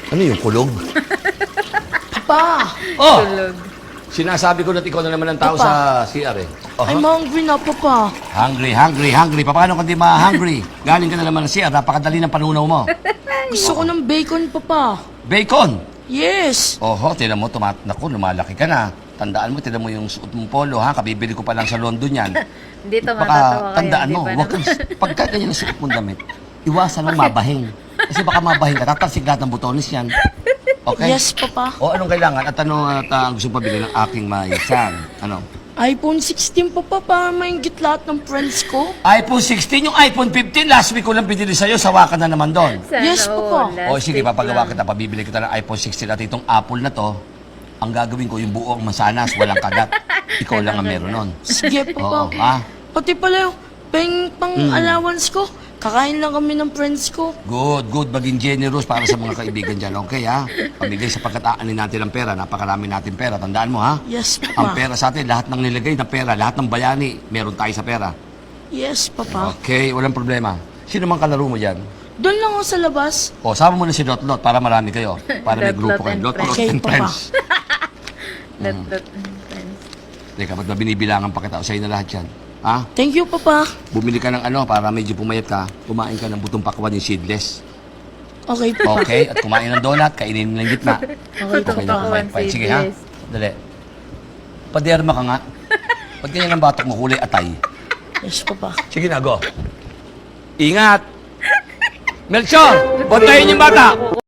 Ano yung kulog? Papa, Oh! Tulog. Sinasabi ko na ikaw na naman ang tao Papa. sa CR eh. Oh, I'm hungry na, Papa. hungry. Paano ka di ma-hungry? Galing ka na naman ng CR, napakadali ng panunaw mo. Gusto ko ng bacon, Papa. Bacon! Yes. Oho, tinan mo, naku, lumalaki ka na. Tandaan mo, tinan mo yung suot mong polo, ha? Kabibili ko pa lang sa London yan. Dito Baka matatawa kayo. tandaan di mo, ba huwag naman? kang, pagka ganyan ang suot mong damit, iwasan lang mabahing. Kasi baka mabahing ka, tatalsik lahat ng butones yan. Okay? Yes, Papa. O anong kailangan? At ano gusto mong pabili ng aking maisan? Ano? iPhone 16, Papa, para maingit lahat ng friends ko. iPhone 16, yung iPhone 15, last week ko lang binili sa'yo, sawa ka na naman doon. Sana Yes, Papa. all, O last sige, week papagawa lang. kita, pabibili kita ng iPhone 16 at itong Apple na to, ang gagawin ko, yung buong mansanas, walang kagat. Ikaw lang ang meron nun. Sige, Oo, Papa. ha? Pati pala yung pang allowance ko. Kakain lang kami ng friends ko. Good. Maging generous para sa mga kaibigan dyan, okay, ha? Pamigay sapagkat aanin natin ang pera, napakarami natin pera, tandaan mo, ha? Yes, Ang Papa. pera sa atin, lahat ng nilagay na pera, lahat ng bayani, meron tayo sa pera. Yes, Papa. Okay, walang problema. Sino mang kalaro mo dyan? Doon lang ako sa labas. O, sama mo na si Lotlot para marami kayo. Para may Lotlot grupo kayo. and Lotlot friends. and Okay, friends. Lot, friends. Teka, ba't ba binibilangan pa kita? O sa'yo na lahat yan. Ha? Thank you, Papa. Bumili ka ng ano para medyo pumayat ka. Kumain ka ng butong pakwan yung seedless. Okay, Papa. Okay? At kumain ng donut, kainin mo ng gitna. Okay, Okay na, Papa. kumain. Sige ha? Seedless. Dali. Paderma ka nga. Ba't ganyan ang batok mo kulay atay? Yes, Papa. Sige na, go. Ingat! Melchor! Bantayin yung bata!